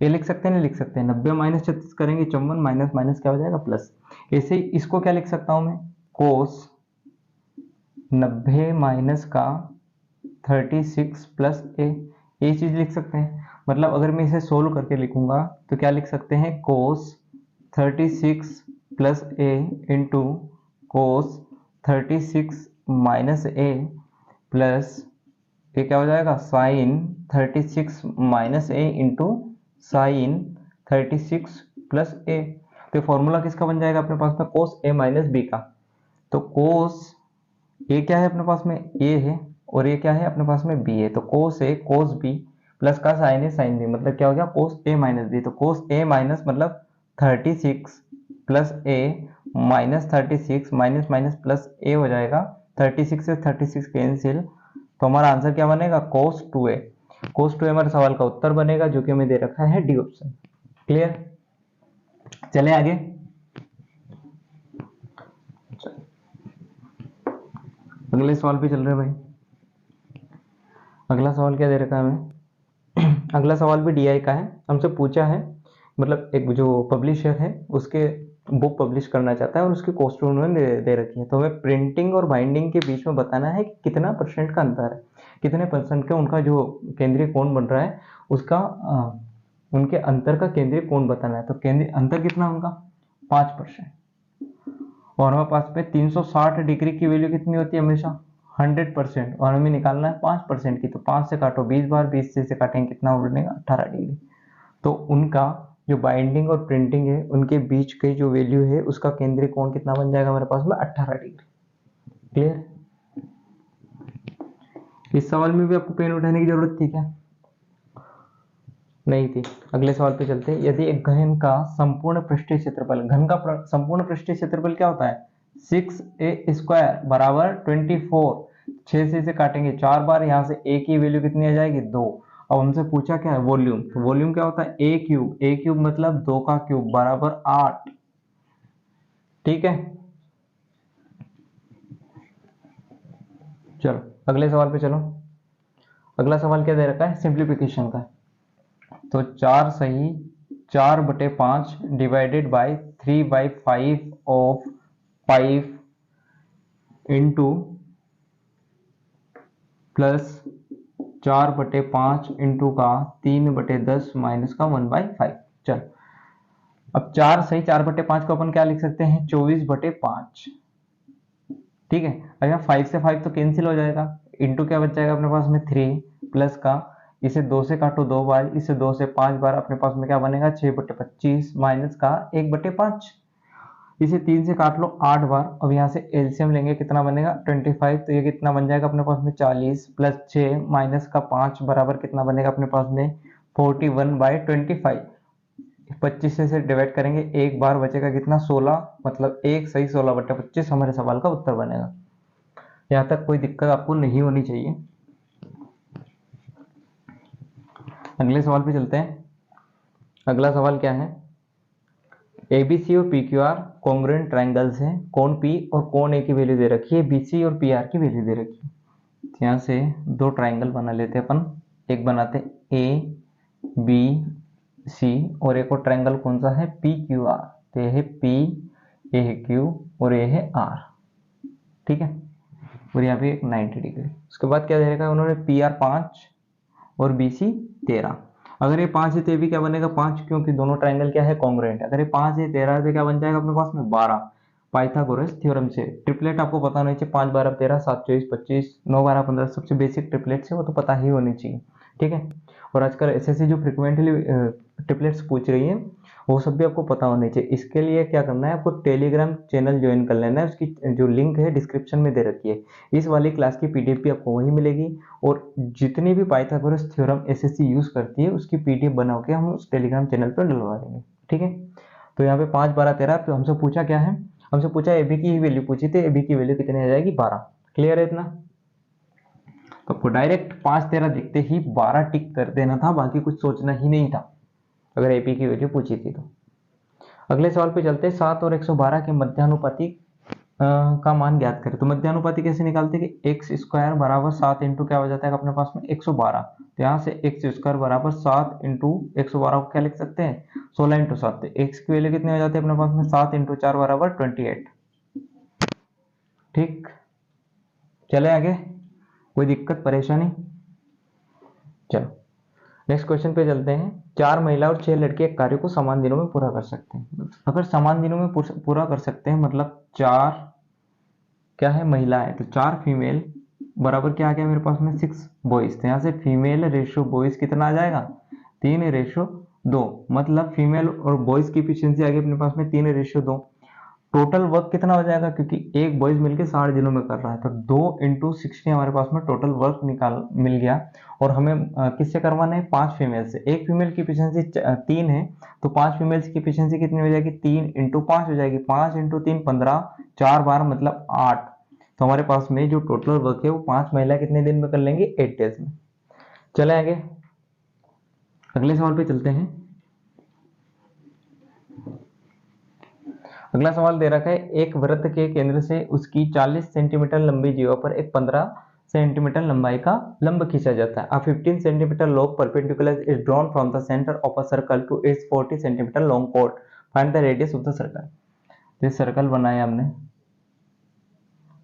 ये लिख सकते हैं नहीं लिख सकते हैं, 90 माइनस 36 करेंगे 54, माइनस माइनस क्या हो जाएगा प्लस। ऐसे ही इसको क्या लिख सकता हूं मैं, कोस 90 माइनस का 36 प्लस ए, ये चीज लिख सकते हैं। मतलब अगर मैं इसे सोल्व करके लिखूंगा तो क्या लिख सकते हैं, कोस 36 प्लस ए इंटू कोस 36 माइनस ए प्लस ये क्या हो जाएगा साइन 36 माइनस ए इंटू साइन 36 प्लस ए। तो फॉर्मूला किसका बन जाएगा अपने पास में, कोस ए माइनस बी का। तो कोस ए क्या है अपने पास में, ए है, और ये क्या है अपने पास में बी है। तो कोस ए कोस बी प्लस का साइन है साइन बी, मतलब क्या हो गया कोस ए माइनस बी। तो कोस ए माइनस मतलब 36 प्लस ए माइनस 36 माइनस माइनस प्लस ए हो जाएगा, 36 से 36 कैंसिल, तो हमारा आंसर क्या बनेगा कोस 2a। कोस 2a हमारे सवाल का उत्तर बनेगा, जो कि हमें दे रखा है डी ऑप्शन। क्लियर, चले आगे। अगले सवाल पे चल रहे हैं भाई। अगला सवाल क्या दे रखा है हमें अगला सवाल भी डीआई का है, हमसे पूछा है, मतलब एक जो पब्लिशर है उसके बुक पब्लिश करना चाहता है और उसकी कॉस्ट उन्होंने दे रखी है। तो हमें प्रिंटिंग और बाइंडिंग के बीच में बताना है कि कितना परसेंट का अंतर है, कितने परसेंट का उनका जो केंद्रीय कोण बन रहा है उसका उनके अंतर का केंद्रीय कोण बताना है। तो केंद्रीय अंतर कितना उनका 5%, और हमारे पास में 360 डिग्री की वैल्यू कितनी होती है हमेशा 100%, और हमें निकालना है 5% की। तो 5 से काटो 20 बार, 20 से काटेंगे कितना बनेगा 18 डिग्री। तो उनका जो बाइंडिंग और प्रिंटिंग है उनके बीच की जो वैल्यू है उसका केंद्रीय कोण कितना बन जाएगा हमारे पास में 18 डिग्री। क्लियर, इस सवाल में भी आपको पेन उठाने की जरूरत थी क्या, नहीं थी। अगले सवाल पे चलते हैं। यदि एक घन का संपूर्ण पृष्ठीय क्षेत्रफल, घन का संपूर्ण पृष्ठीय क्षेत्रफल क्या होता है 6a² बराबर 24, 6 से इसे काटेंगे 4 बार, यहाँ से a की वैल्यू कितनी आ जाएगी 2। अब हमसे पूछा क्या है वॉल्यूम, तो वॉल्यूम क्या होता है a क्यूब, a क्यूब मतलब 2 का क्यूब बराबर 8। ठीक है, चलो अगले सवाल पे चलो। अगला सवाल क्या दे रखा है सिंप्लीफिकेशन का। तो 4 सही 4/5 divided by 3/5 of 5 into plus 4/5 into का 3/10 माइनस का 1/5। चल अब 4 सही 4/5 को अपन क्या लिख सकते हैं 24/5। ठीक है, अगर 5 से 5 तो कैंसिल हो जाएगा, इंटू क्या बच जाएगा अपने पास में 3 प्लस का इसे 2 से काटो 2 बार, इसे 2 से 5 बार, अपने पास में क्या बनेगा 6/25 माइनस का 1/5। इसे 3 से काट लो 8 बार। अब यहाँ से एलसीएम लेंगे, कितना बनेगा 25। तो ये कितना बन जाएगा अपने पास में 40 प्लस 6 माइनस का 5 बराबर कितना बनेगा अपने पास में 41/25। 25 से डिवाइड करेंगे, एक बार बचेगा कितना 16, मतलब एक सही 16/25 हमारे सवाल का उत्तर बनेगा। यहाँ तक कोई दिक्कत आपको नहीं होनी चाहिए। अगले सवाल पे चलते हैं। अगला सवाल क्या है, एबीसी और पीक्यूआर कॉन्ग्रुएंट ट्रायंगल्स हैं। कोण पी और कोण ए की वैल्यू दे रखी है, बीसी और पीआर की वैल्यू दे रखी है। यहाँ से दो ट्रायंगल बना लेते हैं अपन, एक बनाते ए बी सी और एक और ट्रायंगल कौन सा है पी क्यू आर। तो ये है पी, ये है क्यू और ये है आर, ठीक है। और यहाँ पे 90 डिग्री। उसके बाद क्या दे रखा है उन्होंने, पी आर 5 और बी सी 13। अगर ये 5 है तो ये भी क्या बनेगा 5, क्योंकि दोनों ट्रायंगल क्या है कॉन्ग्रुएंट। अगर ये 5 है 13 है तो क्या बन जाएगा अपने पास में 12, पाइथागोरस थ्योरम से। ट्रिपलेट आपको पता होनी चाहिए, 5 12 13 7 24 25 9 12 15, सबसे बेसिक ट्रिपलेट है वो तो पता ही होनी चाहिए, ठीक है। और आजकल एसएससी जो फ्रिक्वेंटली ट्रिपलेट्स पूछ रही है वो सब भी आपको पता होने चाहिए। इसके लिए क्या करना है, आपको टेलीग्राम चैनल ज्वाइन कर लेना है, उसकी जो लिंक है डिस्क्रिप्शन में दे रखी है। इस वाली क्लास की पीडीएफ भी आपको वहीं मिलेगी, और जितनी भी पाइथागोरस थ्योरम एसएससी यूज करती है उसकी पीडीएफ बना के हम उस टेलीग्राम चैनल पर डलवा देंगे, ठीक है। तो यहाँ पे 5 12 13 तो हमसे पूछा क्या है, हमसे पूछा एबी की ही वैल्यू पूछी थी, एबी की वैल्यू कितनी आ जाएगी 12। क्लियर है इतना। तो आपको डायरेक्ट 5 13 दिखते ही 12 टिक कर देना था, बाकी कुछ सोचना ही नहीं था अगर एपी की वैल्यू पूछी थी तो। अगले सवाल पे चलते हैं, 7 और 112 के मध्यानुपाती का मान ज्ञात करें। तो मध्यानुपाती कैसे निकालते हैं कि एक्स स्क्वायर बराबर 7 इंटू क्या हो जाता है अपने पास में 112। तो यहाँ से एक्स स्क्वायर बराबर 7 इंटू 112 को क्या लिख सकते हैं 16 इंटू 7। एक्स की वैल्यू कितनी हो जाती है अपने पास में 7 इंटू 4 बराबर 28, ठीक। चले आगे, कोई दिक्कत परेशानी। चलो नेक्स्ट क्वेश्चन पे चलते हैं। 4 महिला और 6 लड़के एक कार्य को समान दिनों में पूरा कर सकते हैं। अगर समान दिनों में पूरा कर सकते हैं मतलब 4 क्या है महिला है, तो 4 फीमेल बराबर क्या आ गया मेरे पास में 6 बॉयज। तो यहाँ से फीमेल रेशियो बॉयज कितना आ जाएगा 3:2, मतलब फीमेल और बॉयज की एफिशिएंसी आ गई अपने पास में 3:2। टोटल वर्क कितना हो जाएगा, क्योंकि एक बॉयज मिलके 60 दिनों में कर रहा है, तो 2 इंटू 60 हमारे पास में टोटल वर्क निकाल मिल गया। और हमें किससे करवाना है 5 फीमेल से। एक फीमेल की एफिशिएंसी 3 है, तो 5 फीमेल्स की एफिशिएंसी कितनी हो जाएगी 3 इंटू 5 हो जाएगी, 5 इंटू 3 15, 4 बार मतलब 8। तो हमारे पास में जो टोटल वर्क है वो 5 महिला कितने दिन में कर लेंगे 8 डेज में। चले आगे, अगले सवाल पे चलते हैं। अगला सवाल दे रखा है, एक वृत्त के केंद्र से उसकी 40 सेंटीमीटर लंबी जीवा पर एक 15 सेंटीमीटर लंबाई का लंब खींचा जाता है। A 15 centimetre long perpendicular is drawn from the centre of a circle to its 40 centimetre long कोड, find the radius of the circle. ये सर्कल बनाया हमने,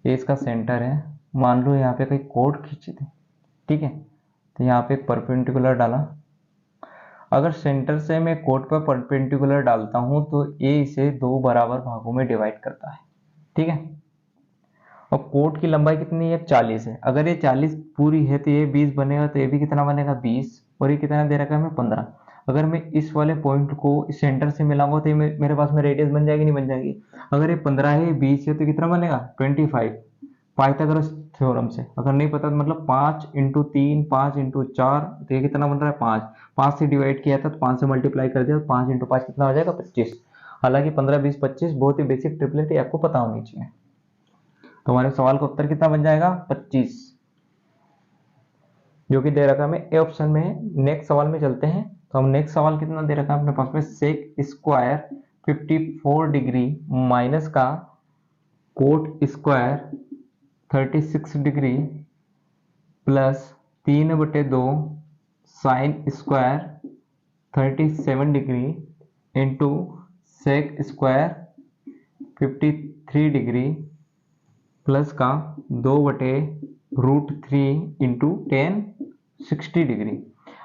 ये इसका सेंटर है, मान लो यहाँ पे कोई कोड खींची थी, ठीक है। तो यहाँ पे एक परपेंडिकुलर डाला, अगर सेंटर से मैं कोड पर परपेंडिकुलर डालता हूं तो ये इसे 2 बराबर भागों में डिवाइड करता है, ठीक है। और कोड की लंबाई कितनी है 40 है, अगर ये 40 पूरी है तो ये 20 बनेगा, तो ये भी कितना बनेगा 20, और ये कितना दे रखा है हमें 15। अगर मैं इस वाले पॉइंट को इस सेंटर से मिलाऊंगा तो ये मेरे पास में रेडियस बन जाएगी नहीं बन जाएगी। अगर ये 15 है 20 है तो कितना बनेगा 25, पाइथागोरस थ्योरम से। अगर नहीं पता तो मतलब 5 इंटू 3 5 इंटू 4, तो ये कितना बन रहा है 5, 5 से डिवाइड किया था तो 5 से मल्टीप्लाई कर दिया, 5 इंटू 5 कितना हो जाएगा 25। हालांकि 15 20 25 बहुत ही बेसिक ट्रिपलेट है, आपको पता होनी चाहिए। तो हमारे सवाल का उत्तर कितना बन जाएगा 25, जो कि दे रखा है हमें ए ऑप्शन में है। नेक्स्ट सवाल में चलते हैं। तो हम नेक्स्ट सवाल कितना दे रखा है अपने पास में, सेक स्क्वायर 54 डिग्री माइनस का cot square 36 degree plus 3/2 sine square 37 degree into sec square 53 degree plus का 2/√3 इंटू 10 60 डिग्री।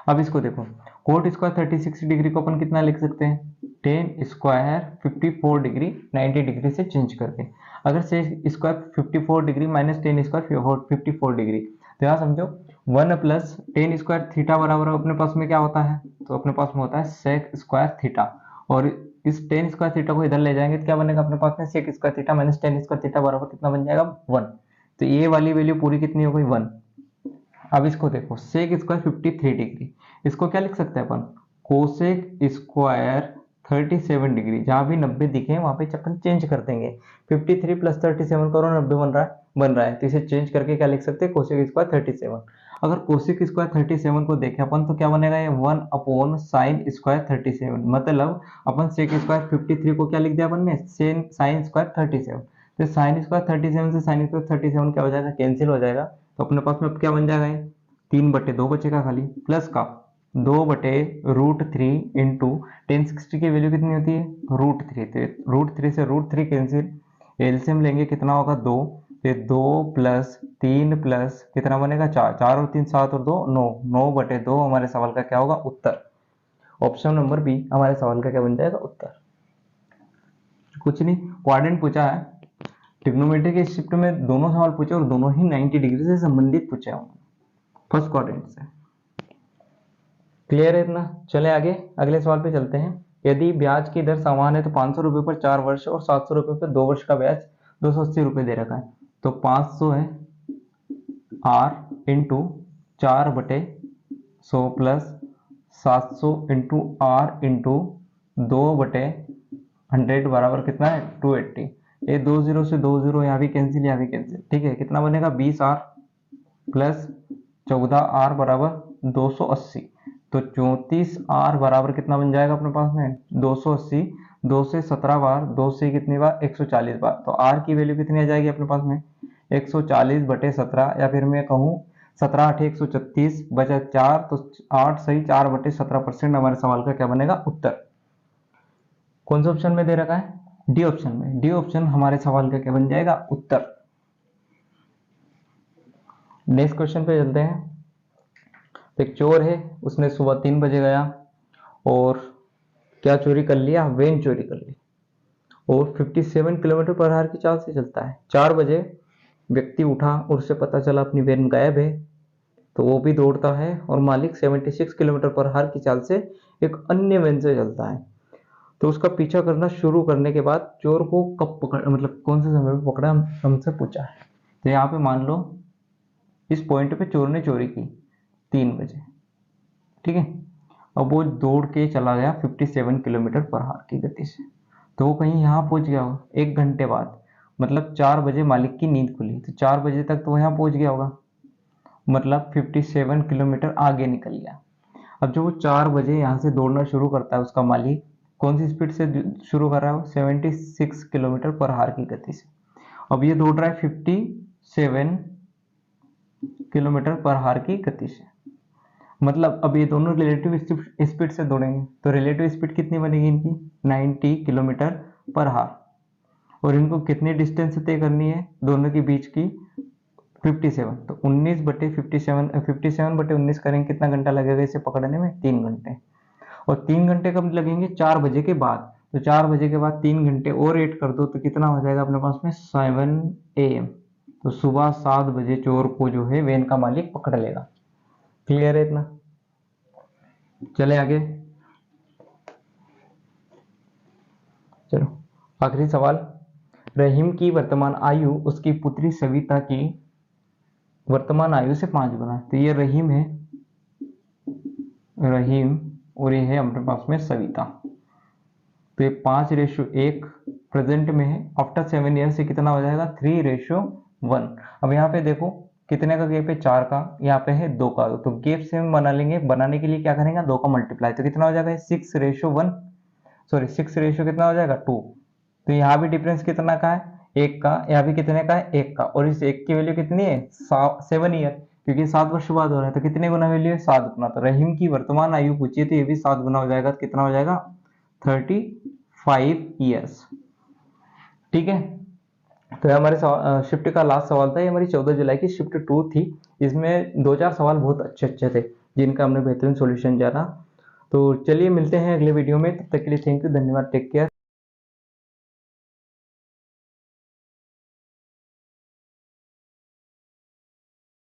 अब इसको देखो, कोट स्क्वायर 36 डिग्री को अपन कितना लिख सकते हैं 10 स्क्वायर 54 डिग्री 90 डिग्री से चेंज करके। अगर से square 54 degree minus 10 square 54 degree, तो यहाँ समझो 1 प्लस टेन स्क्वायर थीटा बराबर अपने पास में क्या होता है, तो अपने पास में होता है सेक स्क्वायर थीटा। और इस टेन स्क्वायर थीटा को इधर ले जाएंगे तो क्या बनेगा अपने पास में, sec square theta minus tan square theta बराबर कितना बन जाएगा 1। तो ये वाली वैल्यू पूरी कितनी हो गई 1। अब इसको देखो सेक स्क्वायर 53 डिग्री, इसको क्या लिख सकते हैं अपन, कोसेक स्क्वायर 37 डिग्री। जहां भी 90 दिखे वहां पे अपन चेंज कर देंगे। 53 प्लस 37 करो 90 बन रहा है तो इसे चेंज करके क्या लिख सकते हैं, कोसेक स्क्वायर 37। अगर कोसेक स्क्वायर 37 को देखें अपन तो क्या बनेगा, ये 1 अपॉन साइन स्क्वायर 37। मतलब अपन सेक स्क्वायर 53 को क्या लिख दिया अपन ने, साइन स्क्वायर 37। तो साइन स्क्वायर 37 से साइन स्क्वायर 37 क्या हो जाएगा, कैंसिल हो जाएगा। तो अपने पास में अब क्या बन जाएगा, ये 3/2 बचेगा खाली, प्लस का 2/√3 इंटू 1060 की वैल्यू कितनी होती है, √3। तो √3 से √3 कैंसिल, एलसीएम लेंगे कितना होगा 2। तो 2 प्लस 3 प्लस कितना बनेगा 4, 4 और 3 7 और 2 9, 9/2 हमारे सवाल का क्या होगा उत्तर। ऑप्शन नंबर बी हमारे सवाल का क्या बन जाएगा उत्तर। कुछ नहीं, क्वाड्रेंट पूछा है, ट्रिग्नोमेट्री के शिफ्ट में दोनों सवाल पूछे और दोनों ही 90 डिग्री से संबंधित पूछे हैं फर्स्ट क्वाड्रेंट से। क्लियर है इतना, चले आगे अगले सवाल पे चलते हैं। यदि ब्याज की दर समान है तो 500 रुपए पर 4 वर्ष और 700 रुपए पर 2 वर्ष का ब्याज 280 रुपए दे रखा है। तो 500 है R into 4/100 plus 700 into R into 2/100 बराबर कितना है 280। ये 2 0 से 2 0 यहाँ भी कैंसिल, यहाँ भी कैंसिल। ठीक है, कितना बनेगा 20 आर प्लस 14 आर बराबर 280। तो 34 आर बराबर कितना बन जाएगा अपने पास में 280। 2 से 17 बार, 2 से कितनी बार 140 बार। तो आर की वैल्यू कितनी आ जाएगी अपने पास में 140/17, या फिर मैं कहूँ 17 8 136 बचा 4, तो 8 सही 4/17% हमारे सवाल का क्या बनेगा उत्तर। कौन से ऑप्शन में दे रखा है, डी ऑप्शन में। डी ऑप्शन हमारे सवाल का क्या बन जाएगा उत्तर। नेक्स्ट क्वेश्चन पे चलते हैं। एक चोर है, उसने सुबह 3 बजे गया और क्या चोरी कर लिया, वैन चोरी कर ली और 57 किलोमीटर पर आवर की चाल से चलता है। 4 बजे व्यक्ति उठा और उसे पता चला अपनी वैन गायब है, तो वो भी दौड़ता है और मालिक 76 किलोमीटर पर आवर की चाल से एक अन्य वैन से चलता है। तो उसका पीछा करना शुरू करने के बाद चोर को कब पकड़, मतलब कौन से समय पे पकड़ा हमसे पूछा है। तो यहाँ पे मान लो इस पॉइंट पे चोर ने चोरी की 3 बजे, ठीक है। अब वो दौड़ के चला गया 57 किलोमीटर पर आवर की गति से, तो वो कहीं यहाँ पहुंच गया होगा 1 घंटे बाद। मतलब 4 बजे मालिक की नींद खुली तो 4 बजे तक तो वो यहाँ पहुंच गया होगा, मतलब 57 किलोमीटर आगे निकल गया। अब जो वो 4 बजे यहाँ से दौड़ना शुरू करता है उसका मालिक कौन सी स्पीड से शुरू कर रहा है, वो 76 किलोमीटर पर आवर की गति से। अब ये दौड़ रहा है 57 किलोमीटर पर आवर की गति से। मतलब अब ये दोनों रिलेटिव स्पीड से दौड़ेंगे तो रिलेटिव स्पीड कितनी बनेगी इनकी 90 किलोमीटर पर आवर। और इनको कितनी डिस्टेंस तय करनी है दोनों के बीच की 57। तो 57/19 करेंगे, कितना घंटा लगेगा इसे पकड़ने में 3 घंटे। और 3 घंटे कब लगेंगे 4 बजे के बाद। तो 4 बजे के बाद 3 घंटे और ऐड कर दो तो कितना हो जाएगा अपने पास में 7 AM। तो सुबह 7 बजे चोर को जो है वैन का मालिक पकड़ लेगा। क्लियर है इतना, चले आगे। चलो आखिरी सवाल। रहीम की वर्तमान आयु उसकी पुत्री सविता की वर्तमान आयु से 5 गुना। तो ये रहीम है, रहीम, और ये है अपने पास में सविता। तो ये 5:1 प्रेजेंट में है, आफ्टर 7 ईयर से कितना हो जाएगा 3:1। अब यहाँ पे देखो कितने का गैप है 4 का, यहाँ पे है 2 का। तो गैप से हम बना लेंगे, बनाने के लिए क्या करेंगे 2 का मल्टीप्लाई। तो कितना हो जाएगा 6:1, सॉरी 6 कितना हो जाएगा 2। तो यहाँ भी डिफरेंस कितना का है 1 का, यहाँ भी कितने का है 1 का। और इस 1 की वैल्यू कितनी है 7 ईयर, क्योंकि 7 वर्ष बाद हो रहा है। तो कितने गुना वैल्यू है 7 गुना। तो रहीम की वर्तमान आयु पूछिए तो ये भी 7 गुना हो जाएगा। तो कितना हो जाएगा 35 ईयर्स। ठीक है, तो हमारे शिफ्ट का लास्ट सवाल था। ये हमारी 14 जुलाई की शिफ्ट 2 थी। इसमें 2-4 सवाल बहुत अच्छे थे जिनका हमने बेहतरीन सॉल्यूशन जाना। तो चलिए मिलते हैं अगले वीडियो में, तब तक के लिए थैंक यू, धन्यवाद, टेक केयर।